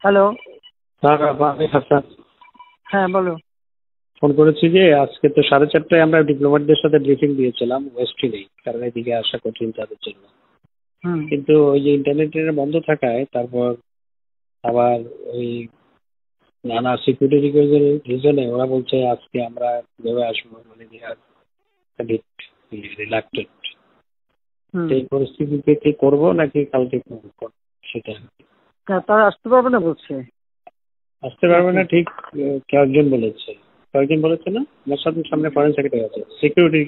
Hello. আমি হাসান হ্যাঁ, বলো। ফোন করেছি যে আজকে তো 4:30টায় আমরা ডিপ্লোম্যাটদের সাথে ব্রিফিং দিয়েছিলাম ওয়েস্টে নেই, কারণ এদিকে আসা কঠিন তাদের জন্য। হুম। কিন্তু ওই যে ইন্টারনেটের বন্ধ থাকায় তারপর আবার ওই নানা সিকিউরিটি রিজনে ওরা বলছে আজকে আমরা কিভাবে আসবো, মানে রিলাক্টেড। হুম। এই পরিস্থিতিতে কি করবো নাকি কালকে করবো সেটা তারা আসতে পারবে না বলছে। আসতে পারবে না ঠিক। কয়েকজন বলেছে, না আমার সামনে ফরেন সেক্রেটারি আছে, সিকিউরিটি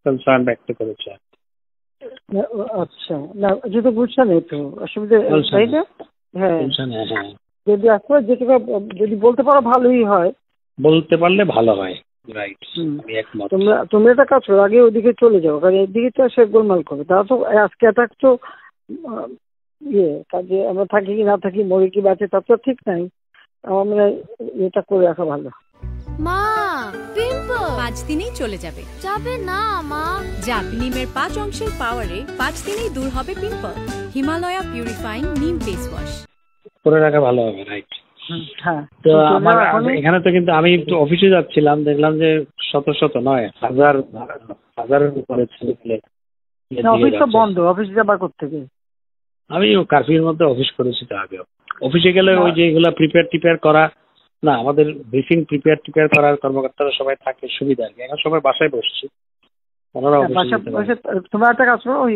কনসার্ন ব্যক্ত করেছে। আচ্ছা, না যেহেতু বুঝছে না একটু অসুবিধা, তাই না? হ্যাঁ, হ্যাঁ, যদি আসতে যেটুকু যদি বলতে পারো ভালোই হয়। বলতে পারলে ভালো হয়। রাইট, আমি একমত। তোমরা একটা কাজ করো, আগে ওইদিকে চলে যাও, কারণ এদিকে তো সে গোলমাল করবে। তারা তো আজকে অ্যাটাক তো কাজে আমরা থাকি কি না থাকি, মরে কি বাঁচে তার তো ঠিক নাই। আমার মনে হয় এটা করে রাখা ভালো। মা, পিম্পল 5 দিনেই চলে যাবে। যাবে না মা, যাবে। নিমের 5 অংশের পাওয়ারে 5 দিনেই দূর হবে পিম্পল। হিমালয়া পিউরিফাইং নিম ফেস ওয়াশ করে রাখা ভালো হবে। রাইট। হ্যাঁ, তো আমার এখানে তো কিন্তু আমি একটু অফিসে যাচ্ছিলাম, দেখলাম যে শত নয় হাজারের উপরে ছেলে অফিস তো বন্ধ, অফিসে যাবার কোত্থেকে? আমি কারফিউর মধ্যে অফিস করেছি তো আগে। অফিসে গেলে ওই যে এগুলা প্রিপেয়ার করা, না আমাদের ব্রিফিং প্রিপেয়ার করার কর্মকর্তারা সবাই থাকে, সুবিধা আর কি। এখন সবাই বাসায় বসছি, ওনারা বসে তোমরা একটা কাজ করো, ওই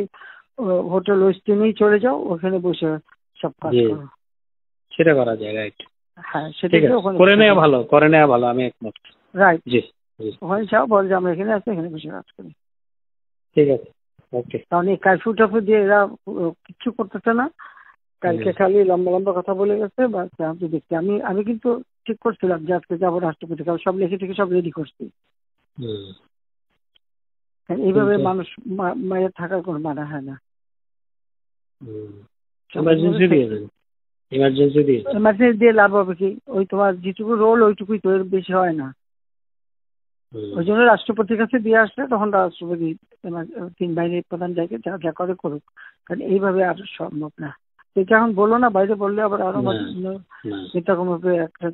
হোটেল ওয়েস্টিনেই চলে যাও, ওখানে বসে সব কাজ করো। সেটা করা যায়। রাইট। হ্যাঁ, সেটা করে নেওয়া ভালো, আমি একমত। রাইট। জি, ওখানে যাও, বল যে আমরা এখানে আছি, এখানে বসে কাজ করি। ঠিক আছে, ওকে। কারণ এই কারফিউ টাফিউ দিয়ে এরা কিচ্ছু করতেছে না। কালকে খালি লম্বা কথা বলে গেছে। আমি দেখছি, আমি কিন্তু ঠিক করছিলাম যে আজকে যাবো রাষ্ট্রপতি, কারণ সব লিখে থেকে সব রেডি করছি। এইভাবে মানুষ মায়ের থাকার কোনো মানা হয় না। ইমার্জেন্সি দিয়ে লাভ হবে কি? ওই তোমার যেটুকু রোল ওইটুকুই তো, এর বেশি হয় না। ওই জন্য রাষ্ট্রপতির কাছে দিয়ে আসলে তখন রাষ্ট্রপতি 3 বাহিনীর প্রধান যাকে যা করে করুক, কারণ এইভাবে আর সম্ভব না। এটা এখন বলো না, বাইরে বললে আবার আরো এটা কোনোভাবে একটা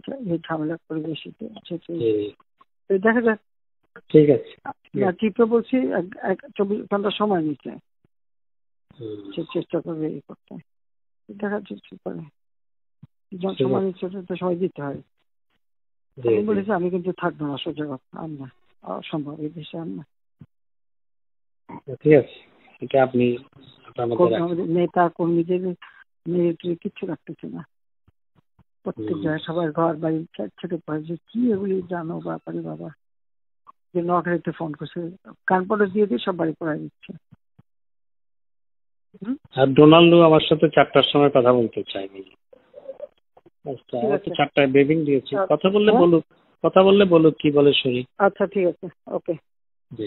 ঝামেলা করে বেশি। দেখা যাক। ঠিক আছে, চিপে বলছি 24 ঘন্টা সময় নিচ্ছে, সে চেষ্টা করবে এই করতে। দেখা যাচ্ছে কি করে। সময় নিচ্ছে তো সবাই দিতে হয়। আমি বলেছি আমি কিন্তু থাকবো না, সোজা কথা, আর না, অসম্ভব এই দেশে আর না। ঠিক আছে, এটা আপনি নেতা কর্মীদের মিলিটারি কিচ্ছু রাখতেছে না। প্রত্যেক জায়গায় সবার ঘর বাড়ি ছেড়ে পড়ে, যে কি এগুলি জানো ব্যাপারে বাবা, যে নোয়াখালীতে ফোন করছে, কানপটে দিয়ে দিয়ে সব বাড়ি পড়াই দিচ্ছে। আর ডোনাল্ডো আমার সাথে 4টার সময় কথা বলতে চাইনি। 4টায় ব্রিফিং দিয়েছি, কথা বললে বলুক কি বলে শুনি। আচ্ছা, ঠিক আছে, ওকে। জি।